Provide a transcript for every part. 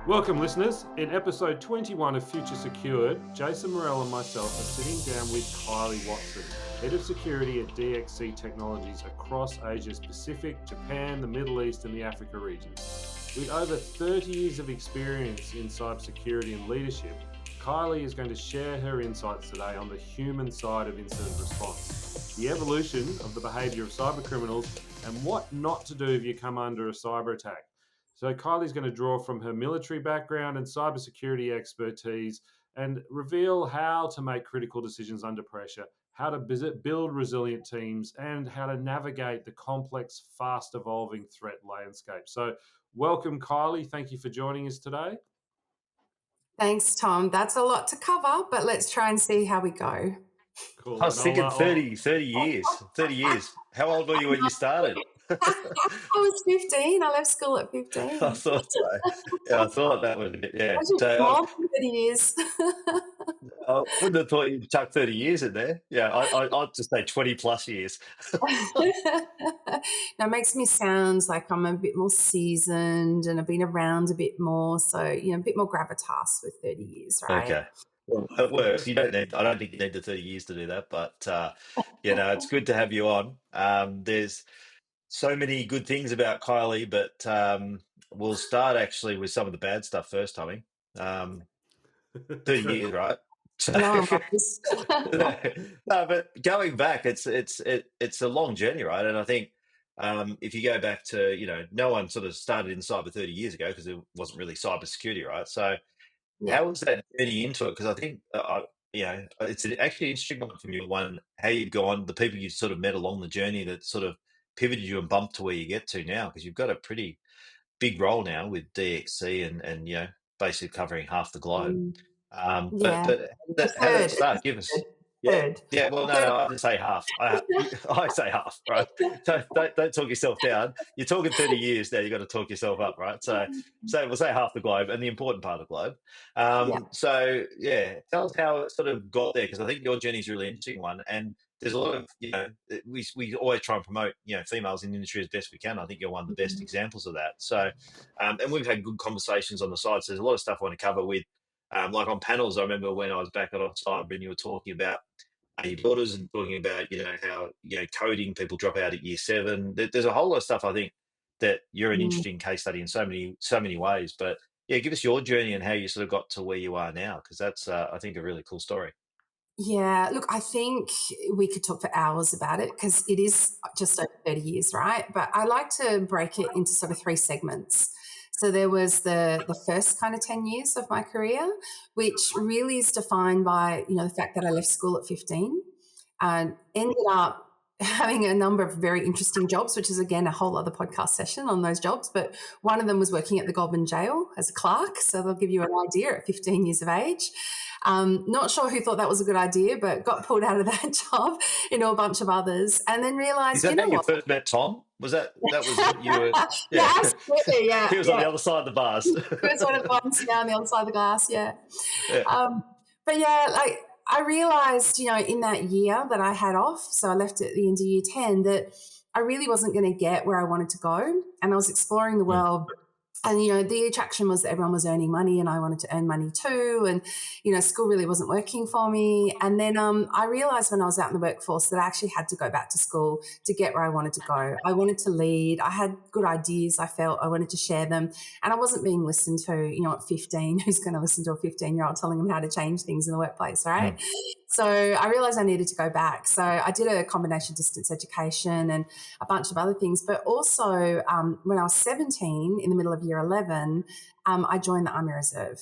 Welcome, listeners. In episode 21 of Future Secured, Jason Murrell and myself are sitting down with Kylie Watson, Head of Security at DXC Technologies across Asia's Pacific, Japan, the Middle East and the Africa regions. With over 30 years of experience in cybersecurity and leadership, Kylie is going to share her insights today on the human side of incident response, the evolution of the behaviour of cyber criminals, and what not to do if you come under a cyber attack. So Kylie's going to draw from her military background and cybersecurity expertise and reveal how to make critical decisions under pressure, how to build resilient teams, and how to navigate the complex, fast-evolving threat landscape. So welcome, Kylie. Thank you for joining us today. Thanks, Tom. That's a lot to cover, but let's try and see how we go. Cool. I was thinking 30 years. 30 years. How old were you when you started? I was 15. I left school at 15. I thought so. Yeah, I thought that would be, yeah. So More than 30 years. I wouldn't have thought you'd chuck 30 years in there. Yeah, I'd just say 20 plus years. That makes me sound like I'm a bit more seasoned and I've been around a bit more. So, a bit more gravitas with 30 years, right? Okay. Well, it works. I don't think you need the 30 years to do that, but it's good to have you on. There's so many good things about Kylie, but we'll start actually with some of the bad stuff first, Tommy. 30 years, right? No, but going back, it's a long journey, right? And I think if you go back to, no one sort of started in cyber 30 years ago because it wasn't really cybersecurity, right? So how was that journey into it? Because I think, it's actually interesting one from you, how you've gone, the people you sort of met along the journey that sort of pivoted you and bumped to where you get to now, because you've got a pretty big role now with DXC and basically covering half the globe. But how did that start? Give us. Yeah. Well, no, I didn't say half. I say half, right? Don't talk yourself down. You're talking 30 years now. You've got to talk yourself up, right? So we'll say half the globe and the important part of the globe. So tell us how it sort of got there, because I think your journey is a really interesting one, and there's a lot of we always try and promote females in the industry as best we can. I think you're one of the best examples of that. So and we've had good conversations on the side. So there's a lot of stuff I want to cover with. Like on panels, I remember when I was back at cyber and you were talking about your daughters and talking about, how, coding, people drop out at year 7. There's a whole lot of stuff, I think, that you're an interesting case study in so many ways. But give us your journey and how you sort of got to where you are now, because that's, I think, a really cool story. Yeah, look, I think we could talk for hours about it because it is just over 30 years, right? But I like to break it into sort of 3 segments. So there was the first kind of 10 years of my career, which really is defined by, the fact that I left school at 15 and ended up having a number of very interesting jobs, which is, again, a whole other podcast session on those jobs. But one of them was working at the Goulburn Jail as a clerk. So they'll give you an idea at 15 years of age. Not sure who thought that was a good idea, but got pulled out of that job, a bunch of others, and then realised, Is that how you first met Tom? Was that was what you were? Yeah, absolutely, yeah. He was on the other side of the bars. He was one of the ones on the other side of the glass, yeah. But I realised, in that year that I had off, so I left at the end of year 10, that I really wasn't going to get where I wanted to go, and I was exploring the world. And, the attraction was that everyone was earning money and I wanted to earn money too. And, school really wasn't working for me. And then I realised when I was out in the workforce that I actually had to go back to school to get where I wanted to go. I wanted to lead. I had good ideas. I felt I wanted to share them. And I wasn't being listened to, at 15. Who's going to listen to a 15-year-old telling them how to change things in the workplace, right? So I realised I needed to go back. So I did a combination of distance education and a bunch of other things. But also when I was 17, in the middle of year 11, I joined the Army Reserve.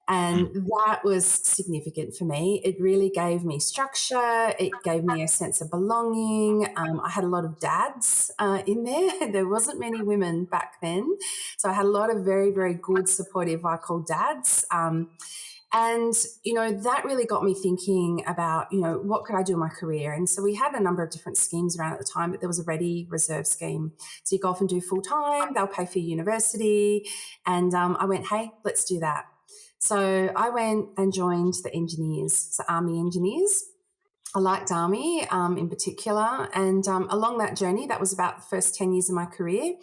And that was significant for me. It really gave me structure. It gave me a sense of belonging. I had a lot of dads in there. There wasn't many women back then. So I had a lot of very, very good, supportive, I call dads. And, that really got me thinking about, what could I do in my career? And so we had a number of different schemes around at the time, but there was a Ready Reserve scheme. So you go off and do full-time, they'll pay for your university. And I went, hey, let's do that. So I went and joined the engineers, the Army engineers. I liked Army in particular. And along that journey, that was about the first 10 years of my career,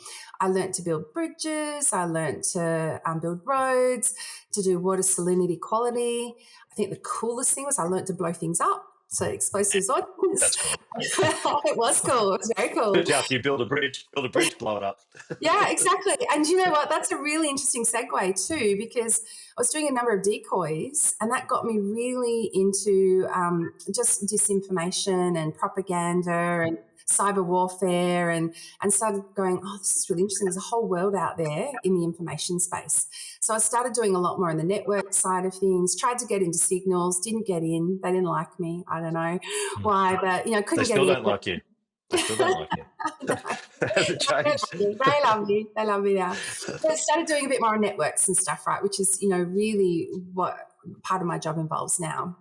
I learnt to build bridges, I learnt to build roads, to do water salinity quality. I think the coolest thing was I learnt to blow things up. So explosives ordnance. That's cool. It was cool. It was very cool. After you build a bridge, blow it up. Yeah, exactly. And you know what? That's a really interesting segue too, because I was doing a number of decoys, and that got me really into just disinformation and propaganda and cyber warfare, and started going, oh, this is really interesting. There's a whole world out there in the information space. So I started doing a lot more on the network side of things, tried to get into signals, didn't get in. They didn't like me. I don't know why, but, couldn't get in. They still don't like you. They still don't like you. Has it changed? They love me. They love me now. So I started doing a bit more on networks and stuff, right, which is, really what part of my job involves now.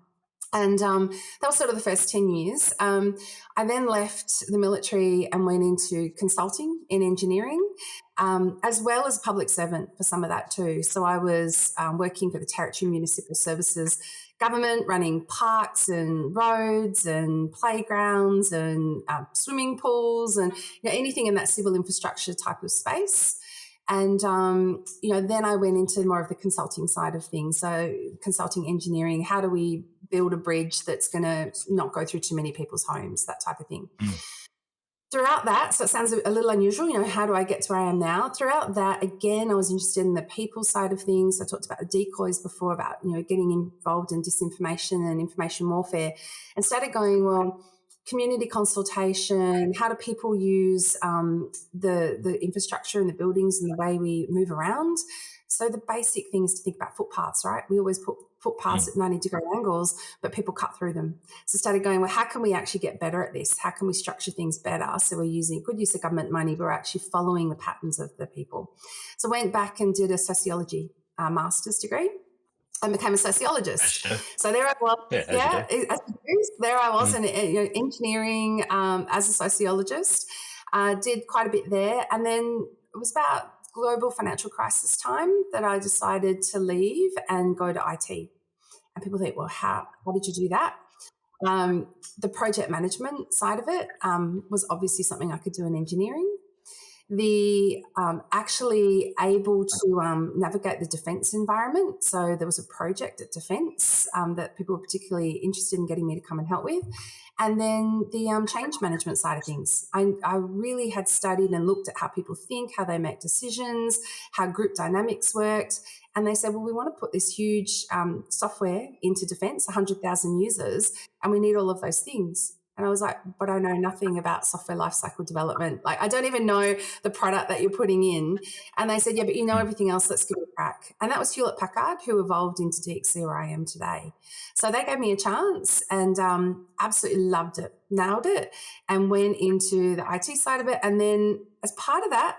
And that was sort of the first 10 years. I then left the military and went into consulting in engineering, as well as public servant for some of that too. So I was working for the Territory Municipal Services Government, running parks and roads and playgrounds and swimming pools and anything in that civil infrastructure type of space. And, then I went into more of the consulting side of things. So consulting engineering, how do we build a bridge that's going to not go through too many people's homes, that type of thing. Throughout that, so it sounds a little unusual, how do I get to where I am now? Throughout that, again, I was interested in the people side of things. I talked about the decoys before, about, getting involved in disinformation and information warfare, and started going, well, community consultation, how do people use the infrastructure and the buildings and the way we move around? So the basic thing is to think about footpaths, right? We always put footpaths at 90-degree angles, but people cut through them. So started going, well, how can we actually get better at this? How can we structure things better? So we're using good use of government money, but we're actually following the patterns of the people. So I went back and did a sociology master's degree and became a sociologist. So there I was, there I was in engineering as a sociologist. Did quite a bit there, and then it was about global financial crisis time that I decided to leave and go to IT. And people think, well, how did you do that? The project management side of it was obviously something I could do in engineering. The actually able to navigate the defence environment. So there was a project at Defence that people were particularly interested in getting me to come and help with. And then the change management side of things. I really had studied and looked at how people think, how they make decisions, how group dynamics worked. And they said, well, we want to put this huge software into Defence, 100,000 users, and we need all of those things. And I was like, but I know nothing about software lifecycle development. Like, I don't even know the product that you're putting in. And they said, yeah, but you know everything else, let's give it a crack. And that was Hewlett-Packard, who evolved into DXC, where I am today. So they gave me a chance and absolutely loved it, nailed it, and went into the IT side of it. And then as part of that,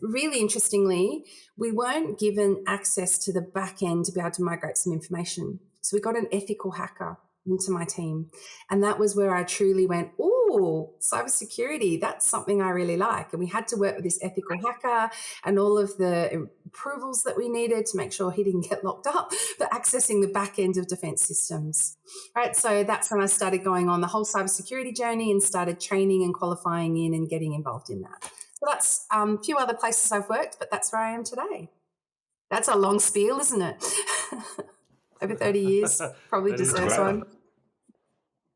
really interestingly, we weren't given access to the back end to be able to migrate some information. So we got an ethical hacker into my team. And that was where I truly went, oh, cybersecurity, that's something I really like. And we had to work with this ethical hacker and all of the approvals that we needed to make sure he didn't get locked up for accessing the back end of defence systems. Right. So that's when I started going on the whole cybersecurity journey and started training and qualifying in and getting involved in that. So that's a few other places I've worked, but that's where I am today. That's a long spiel, isn't it? Over 30 years, probably deserves one.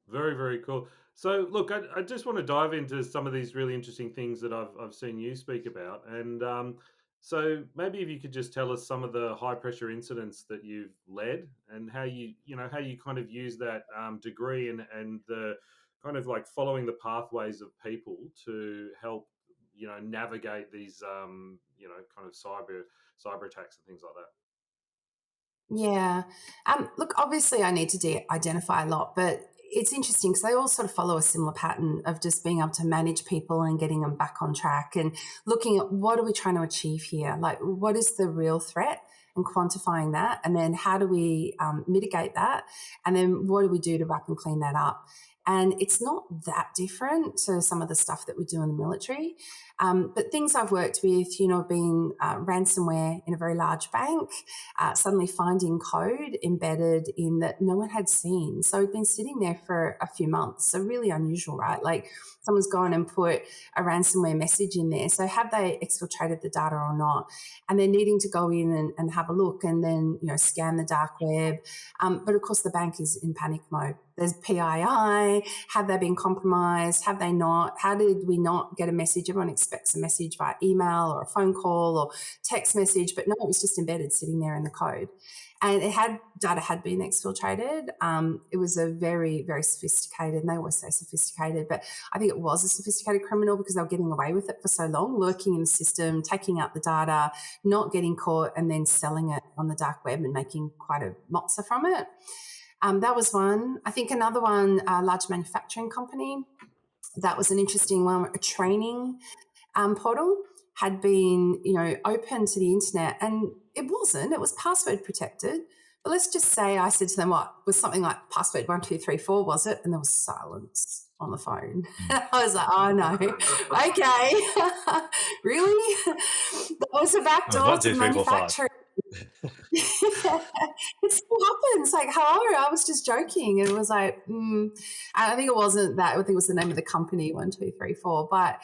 Very, very cool. So, look, I just want to dive into some of these really interesting things that I've seen you speak about. And so maybe if you could just tell us some of the high pressure incidents that you've led and how you kind of use that degree and the kind of like following the pathways of people to help, navigate these, kind of cyber attacks and things like that. Yeah. Look, obviously I need to identify a lot, but it's interesting because they all sort of follow a similar pattern of just being able to manage people and getting them back on track and looking at what are we trying to achieve here? Like, what is the real threat and quantifying that? And then how do we mitigate that? And then what do we do to wrap and clean that up? And it's not that different to some of the stuff that we do in the military. But things I've worked with, being ransomware in a very large bank, suddenly finding code embedded in that no one had seen. So it'd been sitting there for a few months. So really unusual, right? Like someone's gone and put a ransomware message in there. So have they exfiltrated the data or not? And they're needing to go in and have a look and then, scan the dark web. But of course, the bank is in panic mode. There's PII. Have they been compromised? Have they not? How did we not get a message? Everyone expects a message via email or a phone call or text message, but no, it was just embedded sitting there in the code. And data had been exfiltrated. It was a very, very sophisticated, and they always say sophisticated, but I think it was a sophisticated criminal because they were getting away with it for so long, lurking in the system, taking out the data, not getting caught, and then selling it on the dark web and making quite a mozza from it. That was one. I think another one, a large manufacturing company, that was an interesting one, a training portal had been, open to the internet, and it was password protected. But let's just say I said to them, what was something like password 1234, was it? And there was silence on the phone. I was like, oh no, okay, really? That was a backdoor to the manufacturer. It still happens. Like, hello, I was just joking. And it was like, I think it wasn't that. I think it was the name of the company, 1234. But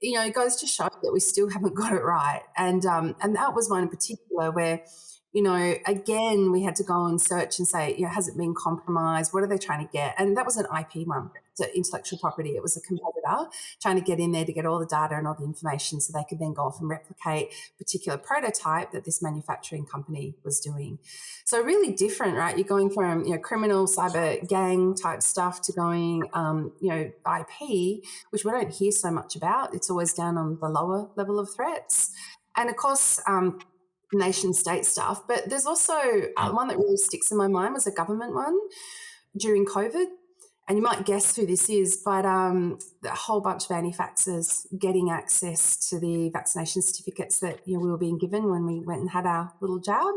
it goes to show that we still haven't got it right. And that was one in particular where, again, we had to go and search and say, has it been compromised? What are they trying to get? And that was an IP one, so intellectual property. It was a competitor trying to get in there to get all the data and all the information so they could then go off and replicate a particular prototype that this manufacturing company was doing. So really different, right? You're going from, criminal cyber gang type stuff to going, IP, which we don't hear so much about. It's always down on the lower level of threats. And of course, nation state stuff. But there's also one that really sticks in my mind was a government one during COVID. And you might guess who this is, but a whole bunch of anti-vaxxers getting access to the vaccination certificates that we were being given when we went and had our little jab.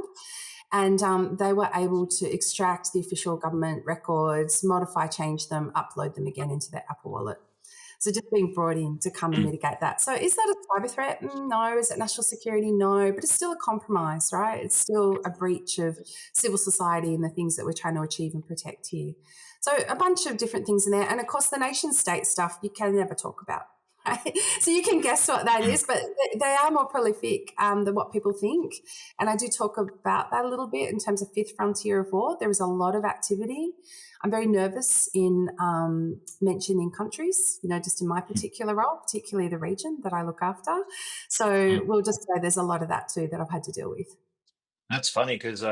And they were able to extract the official government records, modify, change them, upload them again into their Apple Wallet. So just being brought in to come and mitigate that. So is that a cyber threat? No. Is it national security? No. But it's still a compromise, right? It's still a breach of civil society and the things that we're trying to achieve and protect here. So a bunch of different things in there. And of course, the nation state stuff you can never talk about. Right? So you can guess what that is, but they are more prolific than what people think. And I do talk about that a little bit in terms of fifth frontier of war. There is a lot of activity. I'm very nervous in mentioning countries, just in my particular role, particularly the region that I look after. So we'll just say there's a lot of that too that I've had to deal with. That's funny because,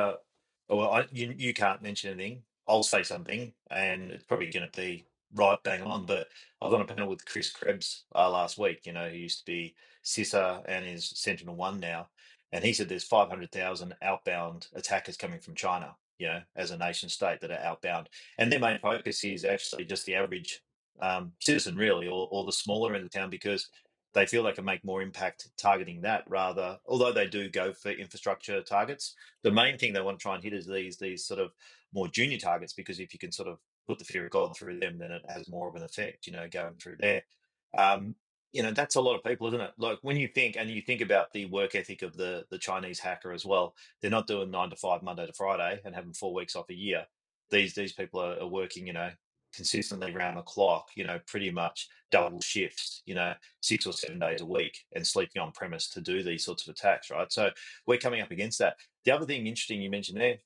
you can't mention anything. I'll say something, and it's probably going to be right bang on. But I was on a panel with Chris Krebs last week. Who used to be CISA and is Sentinel-1 now, and he said there's 500,000 outbound attackers coming from China. As a nation state that are outbound, and their main focus is actually just the average citizen, really, or the smaller end of town, because they feel they can make more impact targeting that rather, although they do go for infrastructure targets. The main thing they want to try and hit is these sort of more junior targets, because if you can sort of put the fear of God through them, then it has more of an effect, going through there. That's a lot of people, isn't it? Like when you think about the work ethic of the Chinese hacker as well, they're not doing 9 to 5, Monday to Friday, and having 4 weeks off a year. These people are working, consistently around the clock, pretty much double shifts, 6 or 7 days a week, and sleeping on premise to do these sorts of attacks, right? So we're coming up against that. The other thing interesting you mentioned there,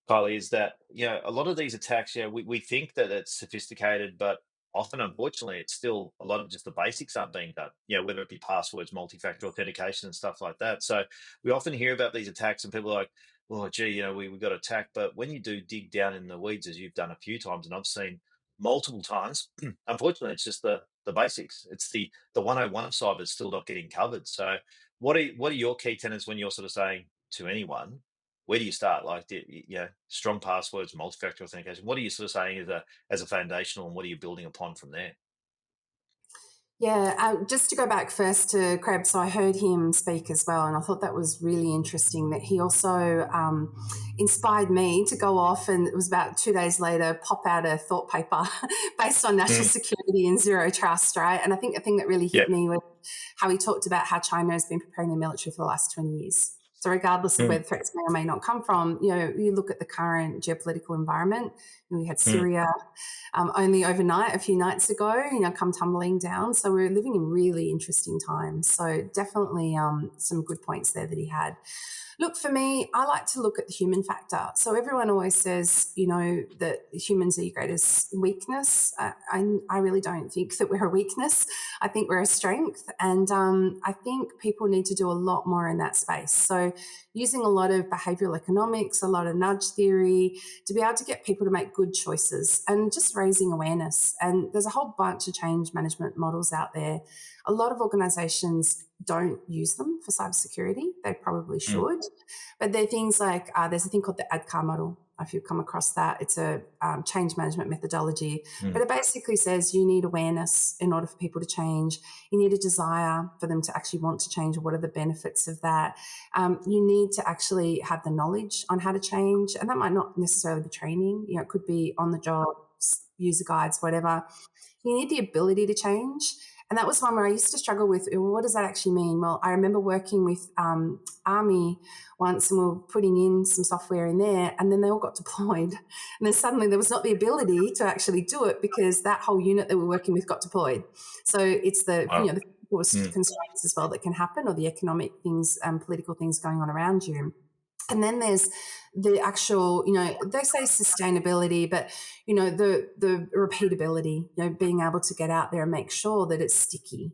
Kylie, is that, a lot of these attacks, we think that it's sophisticated, but often, unfortunately, it's still a lot of just the basics aren't being done, whether it be passwords, multi-factor authentication and stuff like that. So we often hear about these attacks and people are like, oh, gee, we got attacked. But when you do dig down in the weeds, as you've done a few times, and I've seen multiple times, unfortunately, it's just the basics. It's the 101 of cyber is still not getting covered. So what are your key tenets when you're sort of saying to anyone, where do you start? Like, strong passwords, multi-factor authentication. What are you sort of saying as a foundational, and what are you building upon from there? Yeah, just to go back first to Krebs, so I heard him speak as well, and I thought that was really interesting that he also inspired me to go off, and it was about 2 days later, pop out a thought paper based on national Mm. security and zero trust, right? And I think the thing that really Yeah. hit me was how he talked about how China has been preparing their military for the last 20 years. So regardless of where Mm. the threats may or may not come from, you look at the current geopolitical environment. We had Mm. Syria only overnight, a few nights ago, come tumbling down. So we're living in really interesting times. So definitely some good points there that he had. Look, for me, I like to look at the human factor. So everyone always says, that humans are your greatest weakness. I really don't think that we're a weakness. I think we're a strength. And I think people need to do a lot more in that space. So using a lot of behavioral economics, a lot of nudge theory to be able to get people to make good choices and just raising awareness. And there's a whole bunch of change management models out there. A lot of organizations don't use them for cybersecurity. They probably Mm. should. But they're things like there's a thing called the ADKAR model. If you've come across that, it's a change management methodology. But Mm. it basically says you need awareness in order for people to change. You need a desire for them to actually want to change. What are the benefits of that? You need to actually have the knowledge on how to change. And that might not necessarily be training. It could be on the job, user guides, whatever. You need the ability to change. And that was one where I used to struggle with, well, what does that actually mean? Well, I remember working with Army once, and we were putting in some software in there, and then they all got deployed. And then suddenly there was not the ability to actually do it because that whole unit that we're working with got deployed. So it's the Wow. the Mm. constraints as well that can happen, or the economic things, political things going on around you. And then there's the actual, they say sustainability, but the repeatability, being able to get out there and make sure that it's sticky.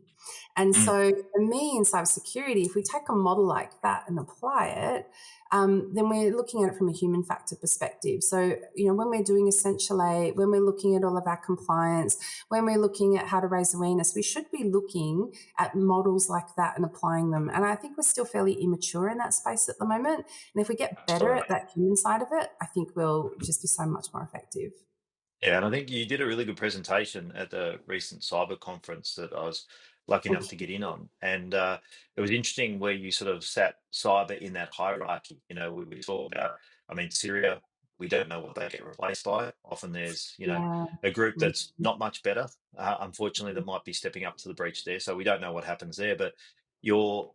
And Mm. so for me in cybersecurity, if we take a model like that and apply it, then we're looking at it from a human factor perspective. So, when we're doing Essential 8, when we're looking at all of our compliance, when we're looking at how to raise awareness, we should be looking at models like that and applying them. And I think we're still fairly immature in that space at the moment. And if we get better Absolutely. at that human side of it, I think we'll just be so much more effective. Yeah, and I think you did a really good presentation at the recent cyber conference that I was lucky enough to get in on. And it was interesting where you sort of sat cyber in that hierarchy. We talk about, I mean, Syria, we don't know what they get replaced by. Often there's, Yeah. a group Mhm. that's not much better, unfortunately, that might be stepping up to the breach there. So we don't know what happens there. But your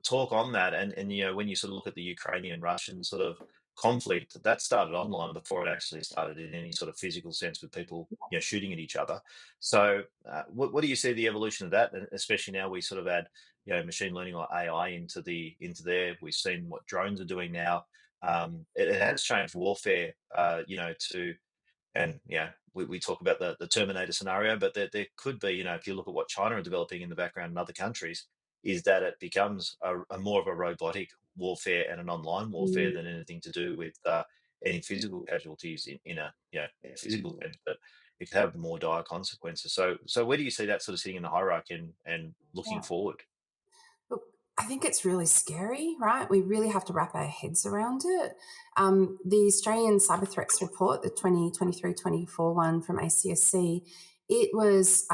talk on that, and when you sort of look at the Ukrainian Russian sort of conflict that started online before it actually started in any sort of physical sense with people shooting at each other. So what do you see the evolution of that, and especially now we sort of add machine learning or AI into there. We've seen what drones are doing now. It has changed warfare to, and we talk about the Terminator scenario, but there could be, if you look at what China are developing in the background in other countries, is that it becomes a more of a robotic warfare and an online warfare Mm. than anything to do with any physical casualties in in a physical sense, but it could have more dire consequences. So where do you see that sort of sitting in the hierarchy and looking Yeah. forward? Look, I think it's really scary, right? We really have to wrap our heads around it. The Australian Cyber Threats Report, the 2023-24 one from ACSC, it was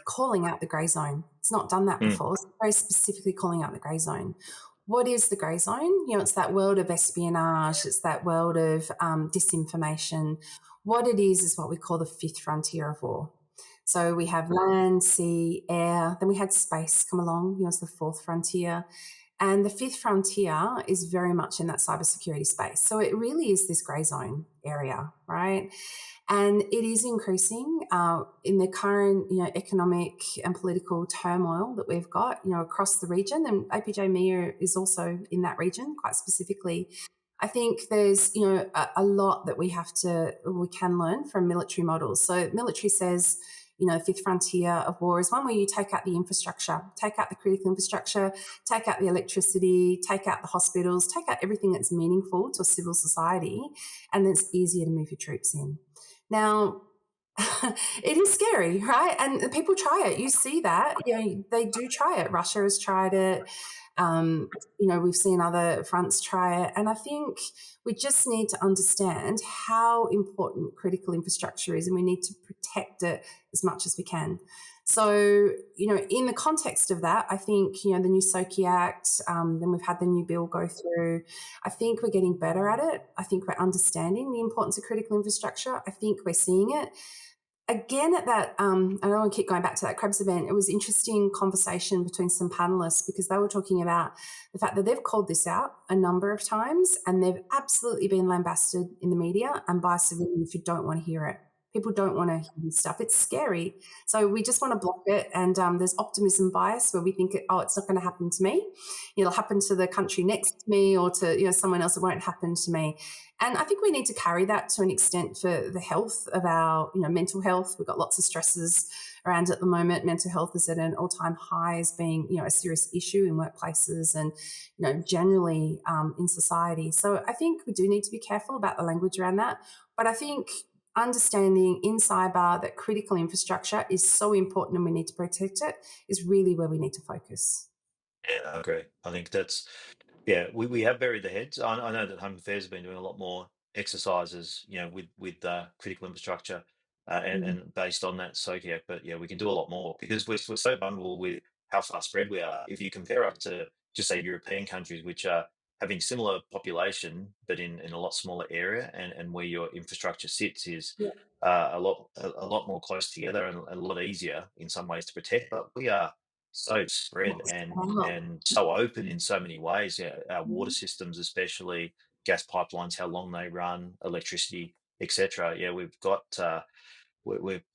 calling out the grey zone. It's not done that Mm. before. It's very specifically calling out the grey zone. What is the grey zone? It's that world of espionage. It's that world of disinformation. What it is what we call the fifth frontier of war. So we have land, sea, air, then we had space come along, it's the fourth frontier. And the fifth frontier is very much in that cybersecurity space. So it really is this grey zone area, right? And it is increasing in the current, economic and political turmoil that we've got, across the region. And APJ MEA is also in that region, quite specifically. I think there's, a lot that we can learn from military models. So military says, fifth frontier of war is one where you take out the infrastructure, take out the critical infrastructure, take out the electricity, take out the hospitals, take out everything that's meaningful to a civil society, and then it's easier to move your troops in. Now, it is scary, right? And people try it. You see that. They do try it. Russia has tried it. We've seen other fronts try it. And I think we just need to understand how important critical infrastructure is, and we need to protect it as much as we can. So, in the context of that, I think, the new SOKI Act, then we've had the new bill go through. I think we're getting better at it. I think we're understanding the importance of critical infrastructure. I think we're seeing it. Again, at that, I don't want to keep going back to that Krebs event, it was interesting conversation between some panelists because they were talking about the fact that they've called this out a number of times and they've absolutely been lambasted in the media and by civilians who don't want to hear it. People don't want to hear this stuff. It's scary. So we just want to block it. And there's optimism bias where we think, oh, it's not going to happen to me. It'll happen to the country next to me or to someone else. It won't happen to me. And I think we need to carry that to an extent for the health of our, mental health. We've got lots of stresses around at the moment. Mental health is at an all-time high as being, a serious issue in workplaces and, generally in society. So I think we do need to be careful about the language around that. But I think understanding in cyber that critical infrastructure is so important and we need to protect it is really where we need to focus. Yeah, I agree. I think that's, yeah, we have buried the heads. I know that Home Affairs have been doing a lot more exercises, with critical infrastructure, Mm. and based on that SOCIAC. But yeah, we can do a lot more because we're so vulnerable with how far spread we are. If you compare us to just say European countries, which are having similar population but in a lot smaller area, and where your infrastructure sits is Yeah. a lot more close together and a lot easier in some ways to protect. But we are so spread Wow. and so open in so many ways. Yeah, our water Mm. systems, especially gas pipelines, how long they run, electricity, etc. Yeah, we're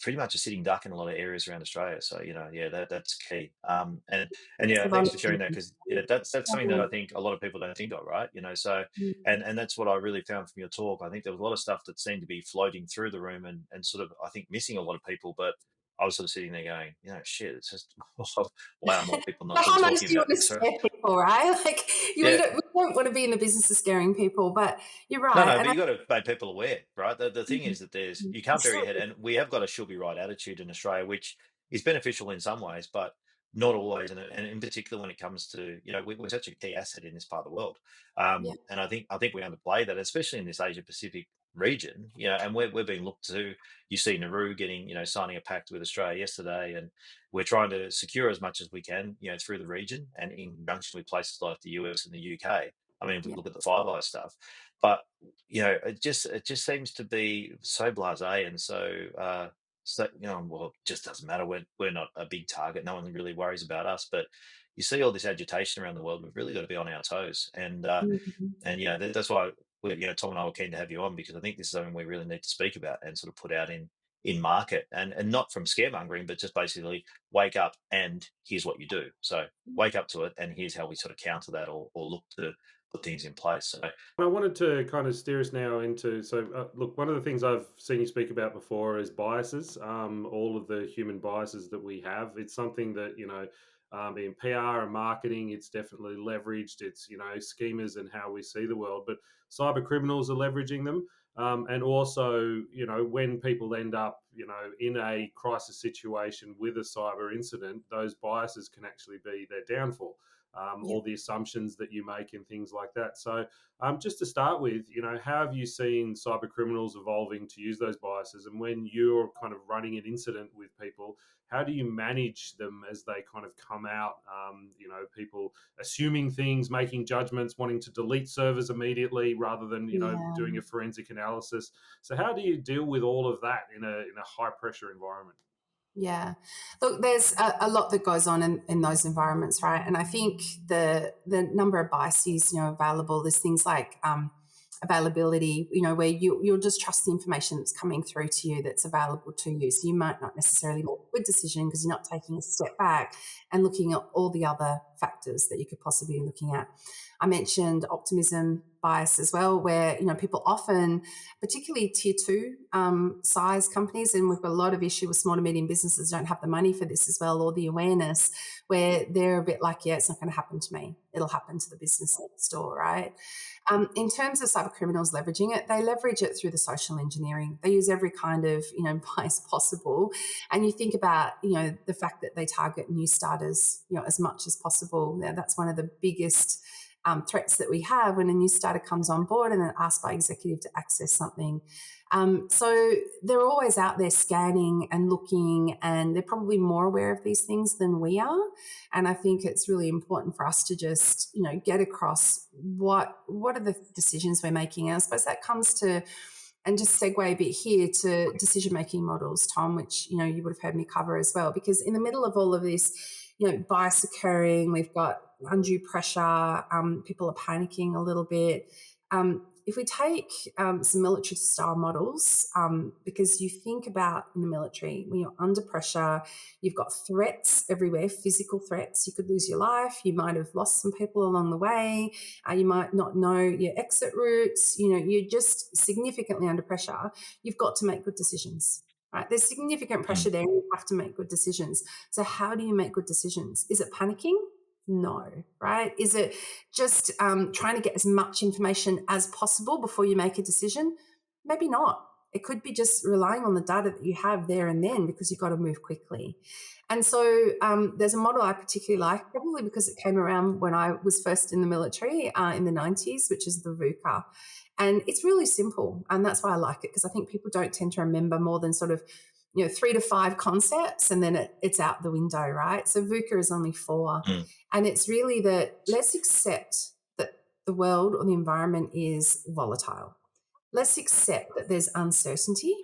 pretty much a sitting duck in a lot of areas around Australia. So yeah, that's key. And It's yeah, a thanks for vulnerability. sharing that because yeah, that's something that I think a lot of people don't think of, right? So Mm. and that's what I really found from your talk. I think there was a lot of stuff that seemed to be floating through the room and sort of I think missing a lot of people, but I was sort of sitting there going, shit, it's just why are more people not But sort how of much talking do you about want to this? So scare people, right? Like yeah, we don't want to be in the business of scaring people, but you're no, right. no, And but I you got to make people aware, right? The thing Mhm. is that Mhm. you can't bury your head, Absolutely. and we have got a "she'll be right" attitude in Australia, which is beneficial in some ways, but not always. And in particular, when it comes to we're such a key asset in this part of the world, Yeah. and I think we underplay that, especially in this Asia Pacific region. And we're being looked to. You see Nauru getting signing a pact with Australia yesterday, and we're trying to secure as much as we can through the region and in conjunction with places like the US and the UK. I mean, if we Yeah. look at the Five Eyes stuff, but it just seems to be so blasé and so well, it just doesn't matter. We're not a big target. No one really worries about us. But you see all this agitation around the world. We've really got to be on our toes. Mhm. And that's why Tom and I were keen to have you on because I think this is something we really need to speak about and sort of put out in market and not from scaremongering, but just basically wake up and here's what you do. So wake up to it and here's how we sort of counter that or look to put things in place. So I wanted to kind of steer us now into look, one of the things I've seen you speak about before is biases. All of the human biases that we have. It's something that in PR and marketing, it's definitely leveraged. It's schemas and how we see the world, but cyber criminals are leveraging them. And also, when people end up, in a crisis situation with a cyber incident, those biases can actually be their downfall. Yeah. All the assumptions that you make and things like that. So, just to start with, how have you seen cyber criminals evolving to use those biases? And when you're kind of running an incident with people, how do you manage them as they kind of come out? People assuming things, making judgments, wanting to delete servers immediately rather than Yeah. doing a forensic analysis. So how do you deal with all of that in a high pressure environment? Yeah. Look, there's a lot that goes on in those environments, right? And I think the number of biases, available, there's things like availability, where you'll just trust the information that's coming through to you that's available to you. So you might not necessarily make a good decision because you're not taking a step back and looking at all the other factors that you could possibly be looking at. I mentioned optimism bias as well, where people often, particularly tier two size companies, and we've got a lot of issue with small to medium businesses don't have the money for this as well, or the awareness, where they're a bit like, yeah, it's not going to happen to me. It'll happen to the business next door, right? In terms of cyber criminals leveraging it, they leverage it through the social engineering. They use every kind of bias possible, and you think about the fact that they target new starters as much as possible. Now, that's one of the biggest threats that we have when a new starter comes on board and then asked by executive to access something. So they're always out there scanning and looking, and they're probably more aware of these things than we are. And I think it's really important for us to just, get across what are the decisions we're making. And I suppose that comes to, and just segue a bit here to decision-making models, Tom, which, you would have heard me cover as well, because in the middle of all of this, bias occurring, we've got undue pressure, people are panicking a little bit. If we take some military style models, because you think about in the military, when you're under pressure, you've got threats everywhere, physical threats. You could lose your life. You might have lost some people along the way. You might not know your exit routes. You're just significantly under pressure. You've got to make good decisions. Right? There's significant pressure there. You have to make good decisions. So how do you make good decisions? Is it panicking? No, right? Is it just trying to get as much information as possible before you make a decision? Maybe not. It could be just relying on the data that you have there and then, because you've got to move quickly. And so there's a model I particularly like, probably because it came around when I was first in the military in the 90s, which is the VUCA. And it's really simple. And that's why I like it, because I think people don't tend to remember more than sort of 3 to 5 concepts, and then it's out the window, right? So VUCA is only 4. And it's really that let's accept that the world or the environment is volatile. Let's accept that there's uncertainty.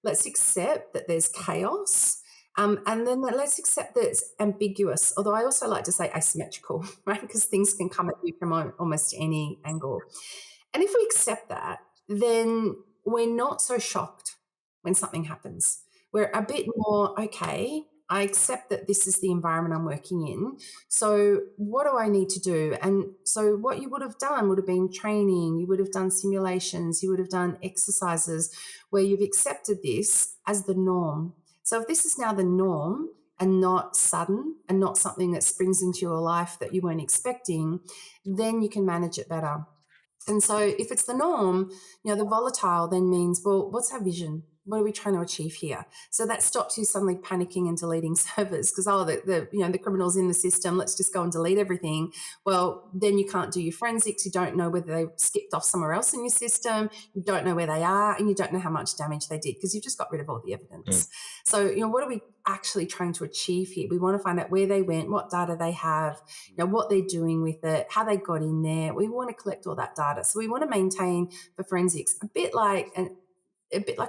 Let's accept that there's chaos. And then let's accept that it's ambiguous, although I also like to say asymmetrical, right? Because things can come at you from almost any angle. And if we accept that, then we're not so shocked when something happens. We're a bit more, okay, I accept that this is the environment I'm working in. So what do I need to do? And so what you would have done would have been training, you would have done simulations, you would have done exercises where you've accepted this as the norm. So if this is now the norm and not sudden and not something that springs into your life that you weren't expecting, then you can manage it better. And so if it's the norm, the volatile then means, well, what's our vision? What are we trying to achieve here? So that stops you suddenly panicking and deleting servers because, the criminal's in the system, let's just go and delete everything. Well, then you can't do your forensics. You don't know whether they skipped off somewhere else in your system. You don't know where they are, and you don't know how much damage they did because you've just got rid of all the evidence. So, what are we actually trying to achieve here? We want to find out where they went, what data they have, what they're doing with it, how they got in there. We want to collect all that data. So we want to maintain the forensics a bit like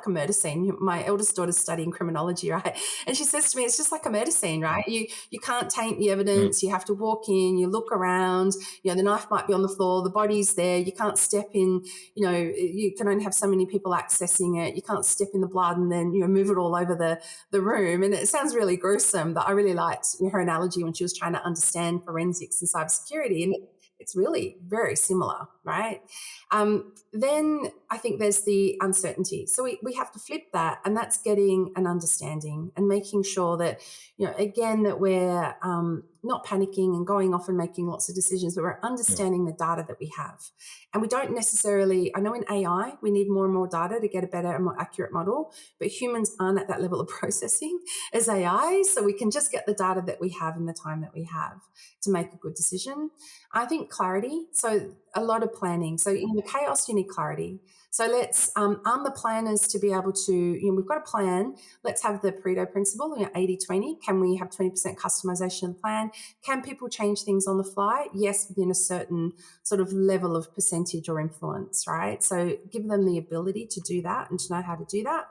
a murder scene. My eldest daughter's studying criminology, right? And she says to me, it's just like a murder scene, right? You can't taint the evidence. You have to walk in, you look around, the knife might be on the floor, the body's there. You can't step in, you can only have so many people accessing it. You can't step in the blood and then, move it all over the room. And it sounds really gruesome, but I really liked her analogy when she was trying to understand forensics and cybersecurity. And it's really very similar, right? Then I think there's the uncertainty. So we have to flip that, and that's getting an understanding and making sure that, again, that we're not panicking and going off and making lots of decisions, but we're understanding the data that we have. And we don't necessarily, I know in AI, we need more and more data to get a better and more accurate model, but humans aren't at that level of processing as AI. So we can just get the data that we have in the time that we have to make a good decision. I think clarity. So a lot of planning. So in the chaos, you need clarity. So let's arm the planners to be able to, we've got a plan. Let's have the Pareto principle, 80-20. Can we have 20% customization of the plan? Can people change things on the fly? Yes, within a certain sort of level of percentage or influence, right? So give them the ability to do that and to know how to do that.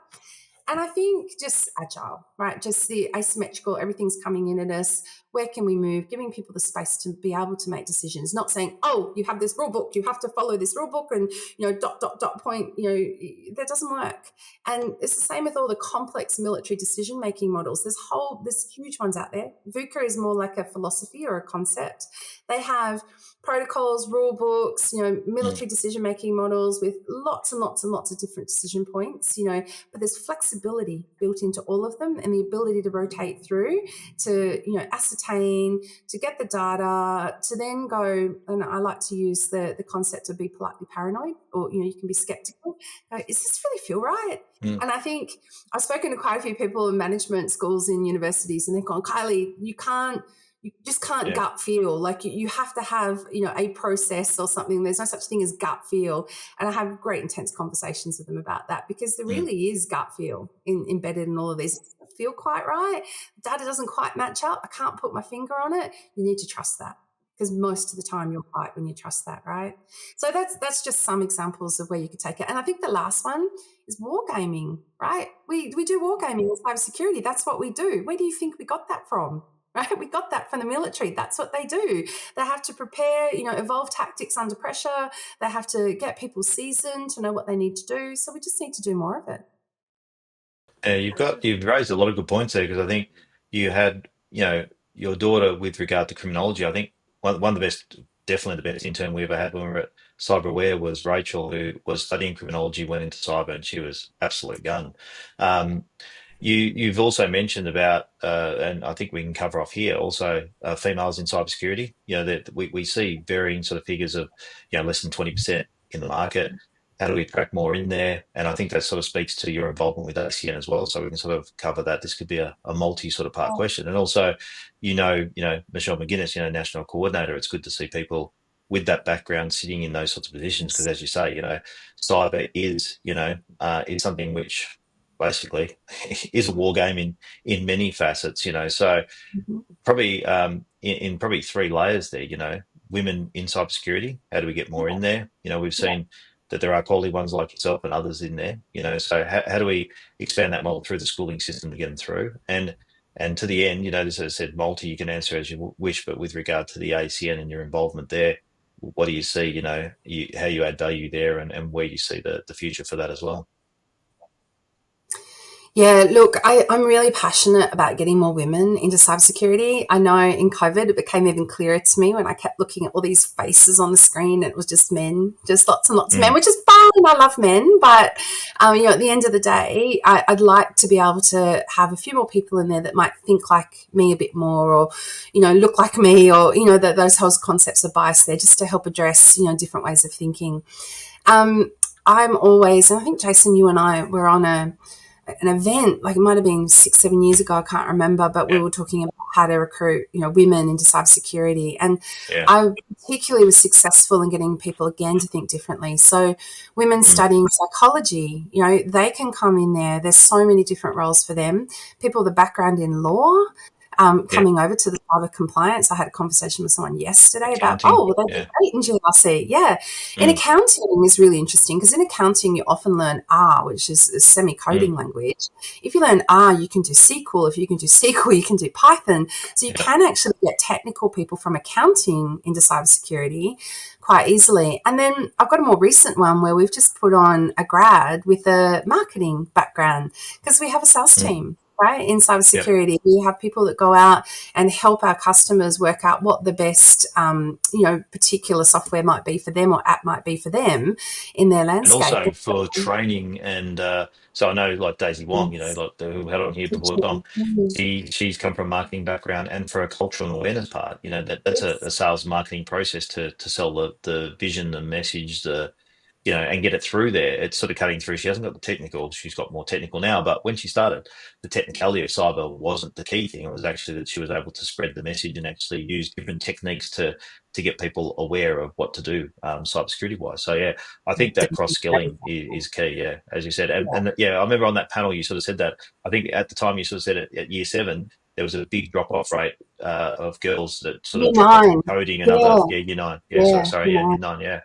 And I think just agile, right? Just the asymmetrical, everything's coming in at us. Where can we move? Giving people the space to be able to make decisions, not saying, oh, you have this rule book, you have to follow this rule book and, dot point, that doesn't work. And it's the same with all the complex military decision-making models. There's huge ones out there. VUCA is more like a philosophy or a concept. They have protocols, rule books, military decision-making models with lots and lots and lots of different decision points, but there's flexibility built into all of them and the ability to rotate through to, ascertain, to get the data, to then go, and I like to use the concept of be politely paranoid, or, you can be skeptical. Is this really feel right? And I think I've spoken to quite a few people in management schools and universities, and they've gone, Kylie, you can't you just can't Yeah. gut feel. Like you have to have, a process or something. There's no such thing as gut feel. And I have great intense conversations with them about that, because there really is gut feel embedded in all of this. It doesn't feel quite right. Data doesn't quite match up. I can't put my finger on it. You need to trust that, because most of the time you're right when you trust that, right? So that's just some examples of where you could take it. And I think the last one is wargaming, right? We do wargaming in cybersecurity. That's what we do. Where do you think we got that from? Right? We got that from the military. That's what they do. They have to prepare, evolve tactics under pressure. They have to get people seasoned to know what they need to do. So we just need to do more of it. You've raised a lot of good points there, because I think you had, your daughter with regard to criminology. I think one of the best, definitely the best intern we ever had when we were at CyberAware was Rachel, who was studying criminology, went into cyber, and she was absolute gun. Um, you've also mentioned about, and I think we can cover off here also, females in cybersecurity. That we see varying sort of figures of, less than 20% in the market. How do we attract more in there? And I think that sort of speaks to your involvement with ACN as well. So we can sort of cover that. This could be a multi sort of part question. And also, Michelle McGuinness, national coordinator. It's good to see people with that background sitting in those sorts of positions, because as you say, cyber is something which basically is a war game in many facets. So probably in probably three layers there. Women in cybersecurity. How do we get more in there? We've seen that there are quality ones like yourself and others in there. So how do we expand that model through the schooling system to get them through? And to the end, as I said, multi, you can answer as you wish, but with regard to the ACN and your involvement there, what do you see? How you add value there, and where you see the future for that as well. Yeah, look, I'm really passionate about getting more women into cybersecurity. I know in COVID, it became even clearer to me when I kept looking at all these faces on the screen. It was just men, just lots and lots of men, which is fine. I love men. But, at the end of the day, I'd like to be able to have a few more people in there that might think like me a bit more, or, look like me, or, those whole concepts of bias there, just to help address, different ways of thinking. I'm always, and I think, Jason, you and I were on an event, like it might have been 6-7 years ago, I can't remember, but we were talking about how to recruit, women into cybersecurity. And I particularly was successful in getting people again to think differently. So women studying psychology, they can come in there. There's so many different roles for them. People with a background in law, coming over to the cyber compliance. I had a conversation with someone yesterday about, they do great in GRC. In accounting is really interesting, because in accounting you often learn R, which is a semi-coding language. If you learn R, you can do SQL. If you can do SQL, you can do Python. So you can actually get technical people from accounting into cybersecurity quite easily. And then I've got a more recent one where we've just put on a grad with a marketing background, because we have a sales team. Right, in cybersecurity, we have people that go out and help our customers work out what the best, particular software might be for them, or app might be for them in their landscape. And also for training, and so I know, like Daisy Wong, like who we had on here before, she's come from a marketing background, and for a cultural awareness part, that's a sales marketing process to sell the vision, the message, and get it through there. It's sort of cutting through. She hasn't got the technical. She's got more technical now. But when she started, the technicality of cyber wasn't the key thing. It was actually that she was able to spread the message and actually use different techniques to get people aware of what to do cybersecurity wise. So I think that cross skilling is key. Yeah, as you said, and I remember on that panel you sort of said that. I think at the time you sort of said it at year 7. There was a big drop-off rate of girls that sort of dropped off coding and other. Yeah, year 9. Year 9. Yeah.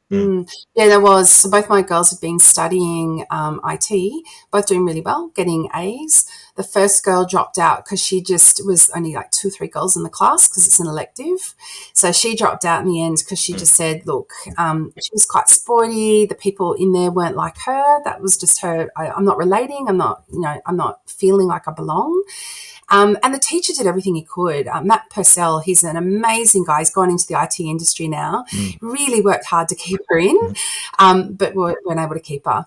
Yeah, there was. So both my girls have been studying IT, both doing really well, getting A's. The first girl dropped out because she just was only like 2 or 3 girls in the class, because it's an elective. So she dropped out in the end because she just said, look, she was quite sporty. The people in there weren't like her. That was just her. I'm not relating. I'm not feeling like I belong. And the teacher did everything he could. Matt Purcell, he's an amazing guy. He's gone into the IT industry now. Really worked hard to keep her in, but weren't able to keep her.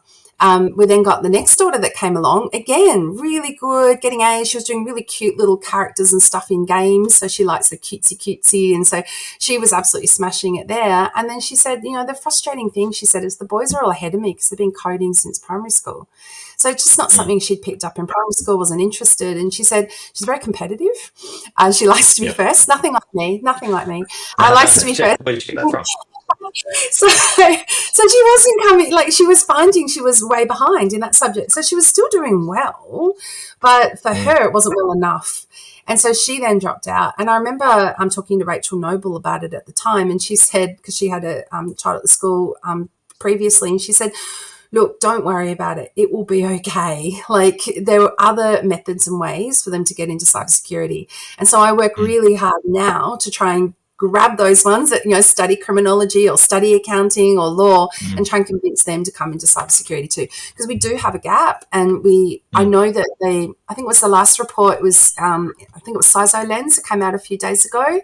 We then got the next daughter that came along. Again, really good, getting A's. She was doing really cute little characters and stuff in games, so she likes the cutesy. And so she was absolutely smashing it there. And then she said, the frustrating thing, she said, is the boys are all ahead of me because they've been coding since primary school. So it's just not something she'd picked up in primary school, wasn't interested. And she said she's very competitive. She likes to be first. Nothing like me. I likes to be first. Where did you get that from? So she wasn't coming, like she was finding she was way behind in that subject. So she was still doing well, but for her it wasn't well enough. And so she then dropped out. And I remember talking to Rachel Noble about it at the time, and she said, because she had a child at the school previously, and she said, look, don't worry about it. It will be okay. Like there are other methods and ways for them to get into cybersecurity. And so I work really hard now to try and grab those ones that, study criminology or study accounting or law and try and convince them to come into cybersecurity too. Because we do have a gap, and I know that I think it was the last report, it was, I think it was CISO Lens that came out a few days ago,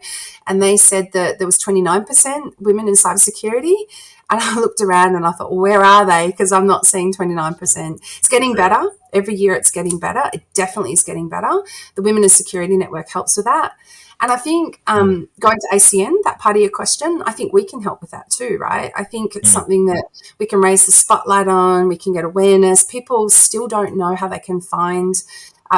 and they said that there was 29% women in cybersecurity. And I looked around and I thought, well, where are they? Because I'm not seeing 29%. It's getting better. Every year it's getting better. It definitely is getting better. The Women in Security Network helps with that. And I think going to ACN, that part of your question, I think we can help with that too, right? I think it's something that we can raise the spotlight on. We can get awareness. People still don't know how they can find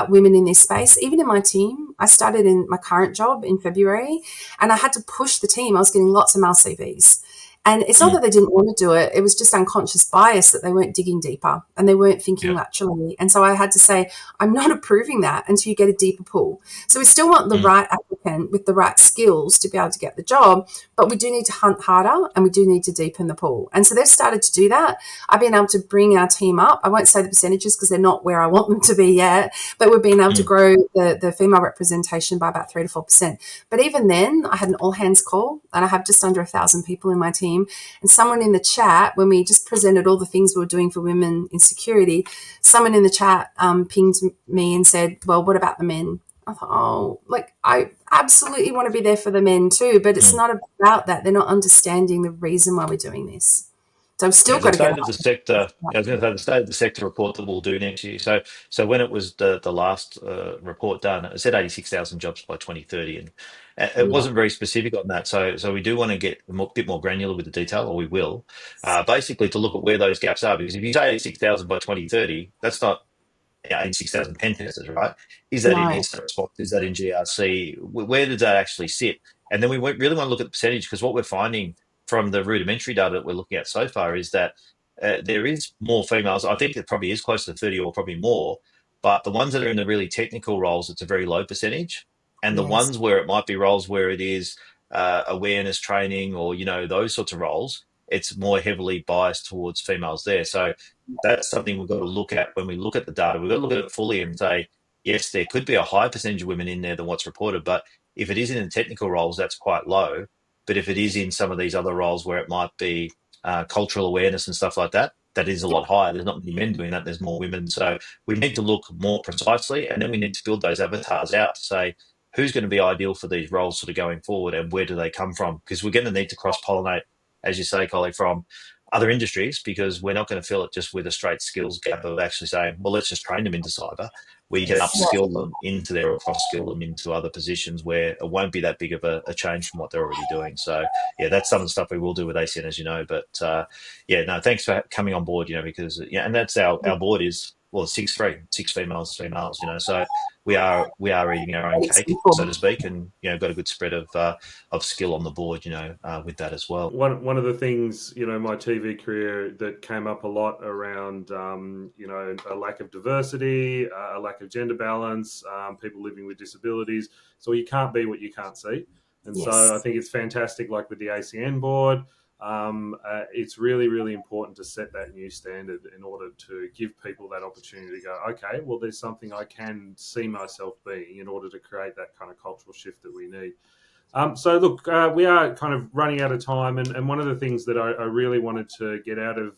women in this space. Even in my team, I started in my current job in February, and I had to push the team. I was getting lots of male CVs. And it's not that they didn't want to do it. It was just unconscious bias that they weren't digging deeper and they weren't thinking laterally. And so I had to say, I'm not approving that until you get a deeper pool. So we still want the right applicant with the right skills to be able to get the job, but we do need to hunt harder and we do need to deepen the pool. And so they've started to do that. I've been able to bring our team up. I won't say the percentages because they're not where I want them to be yet, but we've been able to grow the female representation by about 3 to 4%. But even then, I had an all hands call and I have just under 1,000 people in my team. And someone in the chat, when we just presented all the things we were doing for women in security, someone in the chat pinged me and said, well, what about the men? I thought, I absolutely want to be there for the men too, but it's not about that. They're not understanding the reason why we're doing this. So I've still got to get the sector. I was going to say the state of the sector report that we'll do next year. So when it was the last report done, it said 86,000 jobs by 2030, and it wasn't very specific on that. So we do want to get a bit more granular with the detail, or we will, basically to look at where those gaps are. Because if you say 86,000 by 2030, that's not 86,000 pen testers, right? Is that in incident response? Is that in GRC? Where does that actually sit? And then we really want to look at the percentage, because what we're finding from the rudimentary data that we're looking at so far is that there is more females. I think it probably is close to 30 or probably more, but the ones that are in the really technical roles, it's a very low percentage. And the ones where it might be roles where it is awareness training or, those sorts of roles, it's more heavily biased towards females there. So that's something we've got to look at when we look at the data. We've got to look at it fully and say, yes, there could be a high percentage of women in there than what's reported, but if it is in the technical roles, that's quite low. But if it is in some of these other roles where it might be cultural awareness and stuff like that, that is a lot higher. There's not many men doing that. There's more women. So we need to look more precisely, and then we need to build those avatars out to say who's going to be ideal for these roles sort of going forward and where do they come from? Because we're going to need to cross-pollinate, as you say, Kylie, from other industries, because we're not going to fill it just with a straight skills gap of actually saying, well, let's just train them into cyber. We can upskill them into there or cross-skill them into other positions where it won't be that big of a change from what they're already doing. So, that's some of the stuff we will do with ACN, as you know. But, thanks for coming on board, because, and that's our board is, well, 6-3, 6 females, so we are eating our own cake, so to speak, and got a good spread of skill on the board, with that as well. One of the things, my TV career that came up a lot around, a lack of diversity, a lack of gender balance, people living with disabilities. So you can't be what you can't see. And so I think it's fantastic, like with the ACN board. It's really, really important to set that new standard in order to give people that opportunity to go, okay, well, there's something I can see myself being in order to create that kind of cultural shift that we need. So look, we are kind of running out of time, and one of the things that I really wanted to get out of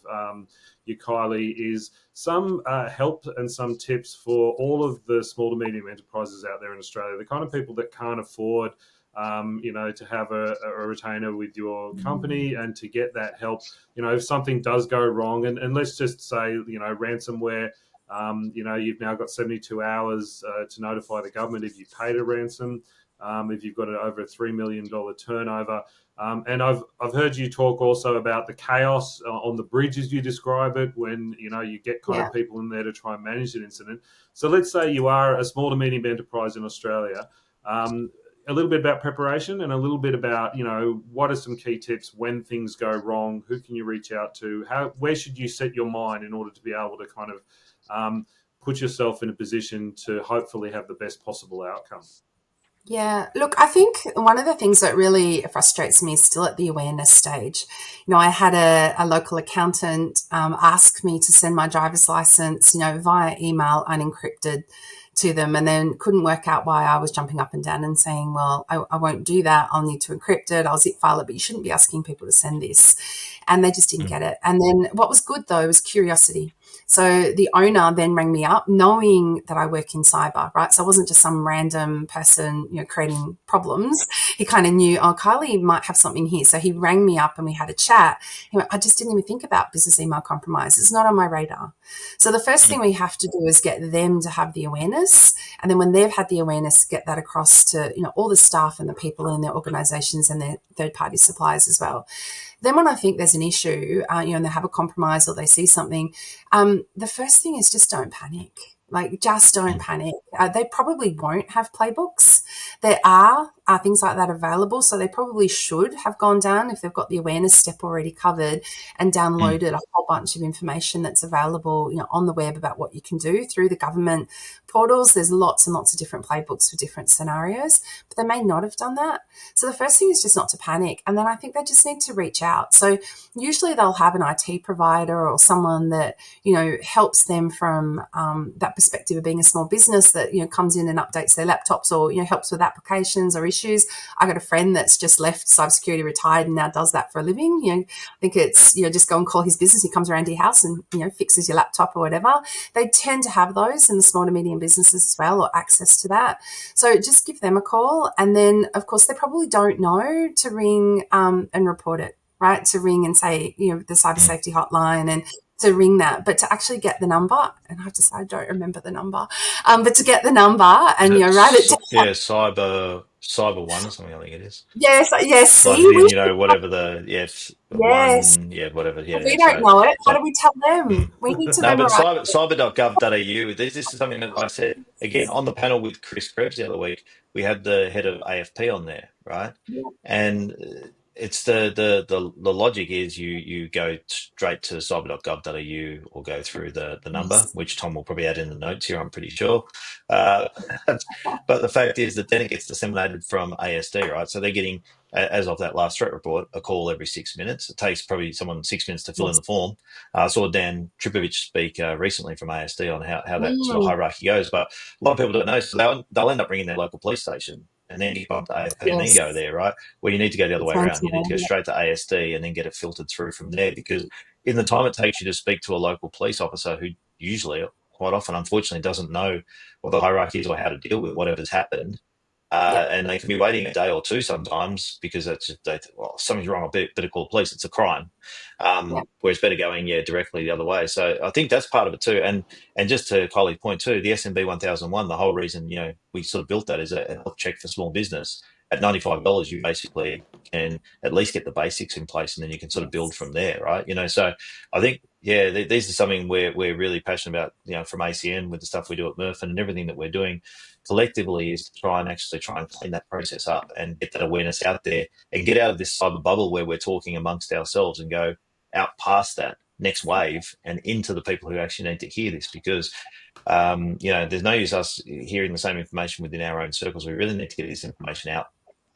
you, Kylie, is some help and some tips for all of the small to medium enterprises out there in Australia, the kind of people that can't afford to have a retainer with your company and to get that help, if something does go wrong, and let's just say, ransomware, you've now got 72 hours to notify the government if you paid a ransom. if you've got over a $3 million turnover. And I've heard you talk also about the chaos on the bridge, as you describe it, when you get kind of people in there to try and manage an incident. So let's say you are a small to medium enterprise in Australia. A little bit about preparation and a little bit about what are some key tips when things go wrong. Who can you reach out to? Where should you set your mind in order to be able to kind of put yourself in a position to hopefully have the best possible outcome? Yeah, look, I think one of the things that really frustrates me is still at the awareness stage. I had a local accountant ask me to send my driver's license, via email unencrypted to them, and then couldn't work out why I was jumping up and down and saying, well, I won't do that. I'll need to encrypt it. I'll zip file it, but you shouldn't be asking people to send this. And they just didn't get it. And then what was good, though, was curiosity. So the owner then rang me up knowing that I work in cyber, right? So I wasn't just some random person, creating problems. He kind of knew, oh, Kylie might have something here. So he rang me up and we had a chat. He went, I just didn't even think about business email compromise. It's not on my radar. So the first thing we have to do is get them to have the awareness. And then when they've had the awareness, get that across to, all the staff and the people in their organizations and their third-party suppliers as well. Then when I think there's an issue, and they have a compromise or they see something, the first thing is just don't panic. Like, just don't panic. They probably won't have playbooks. There are things like that available, so they probably should have gone down if they've got the awareness step already covered and downloaded a whole bunch of information that's available, on the web about what you can do through the government portals. There's lots and lots of different playbooks for different scenarios, but they may not have done that. So the first thing is just not to panic, and then I think they just need to reach out. So usually they'll have an IT provider or someone that helps them from that perspective of being a small business that comes in and updates their laptops or helps with applications or issues. I got a friend that's just left cybersecurity, retired, and now does that for a living. I think it's just go and call his business. He comes around to your house and fixes your laptop or whatever. They tend to have those in the small to medium businesses as well, or access to that. So just give them a call, and then of course they probably don't know to ring and report it. Right, to ring and say the cyber safety hotline and to ring that, but to actually get the number, and I have to say I don't remember the number, but to get the number and write it down. Yeah, cyber one or something, I think it is. Yes. See, whatever the whatever. Yeah, we don't know it. How do we tell them? We need to memorize. But cyber.gov.au. This is something that I said again on the panel with Chris Krebs the other week. We had the head of AFP on there, right? Yeah. And it's the logic is you go straight to cyber.gov.au or go through the number, which Tom will probably add in the notes here, I'm pretty sure. But the fact is that then it gets disseminated from ASD, right? So they're getting, as of that last threat report, a call every 6 minutes. It takes probably someone 6 minutes to fill in the form. I saw Dan Tripovich speak recently from ASD on how that sort of hierarchy goes, but a lot of people don't know, so they'll end up ringing their local police station and then you go up to AFP and then go there, right? Well, you need to go the other way around. You need to go straight to ASD and then get it filtered through from there, because in the time it takes you to speak to a local police officer who usually, quite often, unfortunately, doesn't know what the hierarchy is or how to deal with whatever's happened, and they can be waiting a day or two sometimes because something's wrong, I better call the police. It's a crime. Where it's better going, directly the other way. So I think that's part of it too. And just to Kylie's point too, the SMB 1001, the whole reason, we sort of built that is a health check for small business. At $95, you basically can at least get the basics in place, and then you can sort of build from there, right? So I think, these are something we're really passionate about, from ACN with the stuff we do at Murph and everything that we're doing collectively, is to try and clean that process up and get that awareness out there and get out of this cyber bubble where we're talking amongst ourselves and go out past that next wave and into the people who actually need to hear this, because there's no use us hearing the same information within our own circles. We really need to get this information out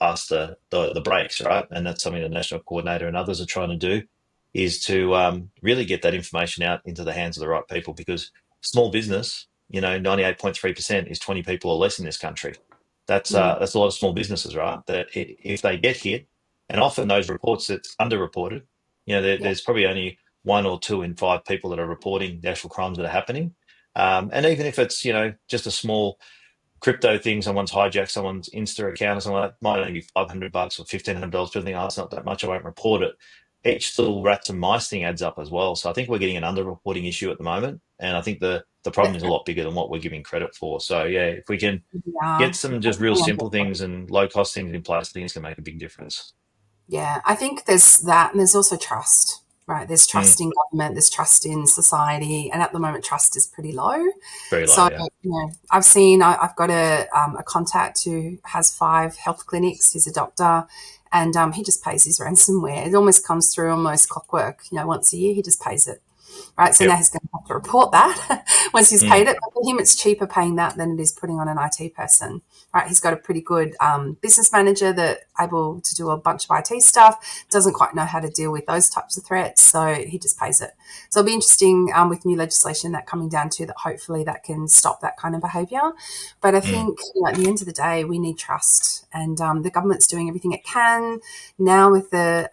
past the breaks, right? And that's something the National Coordinator and others are trying to do, is to really get that information out into the hands of the right people, because small business, 98.3% is 20 people or less in this country. That's a lot of small businesses, right? That if they get hit, and often those reports, it's underreported. There's probably only 1 or 2 in 5 people that are reporting the actual crimes that are happening. And even if it's, just a small crypto thing, someone's hijacked someone's Insta account or something like that, might only be $500 or $1,500. People think, it's not that much, I won't report it. Each little rats and mice thing adds up as well. So I think we're getting an underreporting issue at the moment. And I think the the problem is a lot bigger than what we're giving credit for. So yeah, if we can get some just real simple things and low cost things in place, I think it's going to make a big difference. Yeah, I think there's that, and there's also trust, right? There's trust in government, there's trust in society, and at the moment, trust is pretty low. Very low, So, yeah. I've got a contact who has 5 health clinics. He's a doctor, and he just pays his ransomware. It almost comes through almost clockwork. Once a year, he just pays it. Right, so now he's going to have to report that once he's paid it. But for him, it's cheaper paying that than it is putting on an IT person. Right, he's got a pretty good business manager that able to do a bunch of IT stuff, doesn't quite know how to deal with those types of threats, so he just pays it. So it'll be interesting with new legislation that coming down to that. Hopefully, that can stop that kind of behaviour. But I think at the end of the day, we need trust, and the government's doing everything it can now with the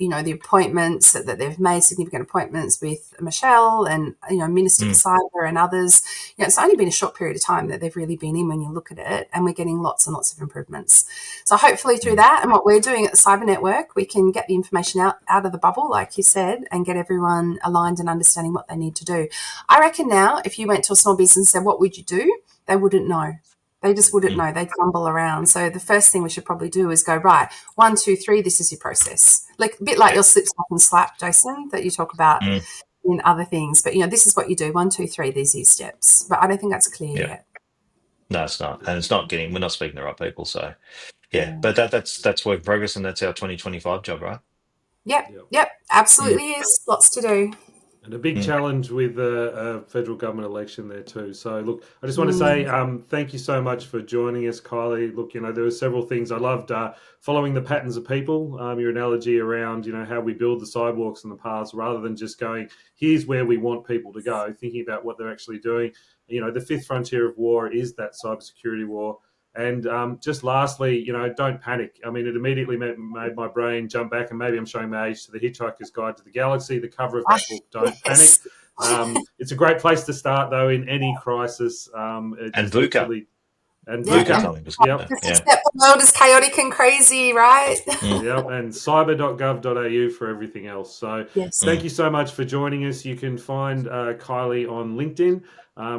the appointments that they've made, significant appointments with Michelle and, Minister for Cyber and others. It's only been a short period of time that they've really been in when you look at it, and we're getting lots and lots of improvements. So hopefully through that and what we're doing at the Cyber Network, we can get the information out of the bubble, like you said, and get everyone aligned and understanding what they need to do. I reckon now if you went to a small business and said, what would you do? They wouldn't know. They just wouldn't know. They'd fumble around. So the first thing we should probably do is go, right, 1, 2, 3, this is your process. Like a bit like your slip, slap and slap, Jason, that you talk about in other things. But, this is what you do. 1, 2, 3, these are your steps. But I don't think that's clear yet. No, it's not. And it's not we're not speaking to the right people. So, but that's work in progress, and that's our 2025 job, right? Yep. Absolutely is. Lots to do. And a big challenge with a federal government election there too. So, look, I just want to say thank you so much for joining us, Kylie. Look, there were several things I loved. Following the patterns of people, your analogy around, how we build the sidewalks and the paths rather than just going, here's where we want people to go, thinking about what they're actually doing. The fifth frontier of war is that cybersecurity war. And just lastly, don't panic. I mean, it immediately made my brain jump back, and maybe I'm showing my age, to The Hitchhiker's Guide to the Galaxy, the cover of that book, Don't Panic. It's a great place to start, though, in any crisis. And VUCA. And VUCA. The world is chaotic and crazy, right? And cyber.gov.au for everything else. So thank you so much for joining us. You can find Kylie on LinkedIn.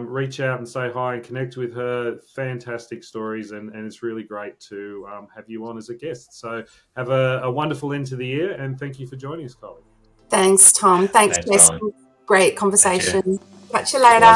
Reach out and say hi and connect with her. Fantastic stories, and it's really great to have you on as a guest. So have a wonderful end to the year, and thank you for joining us, Kylie. Thanks, Tom. Thanks, Jason. Great conversation. Catch you later.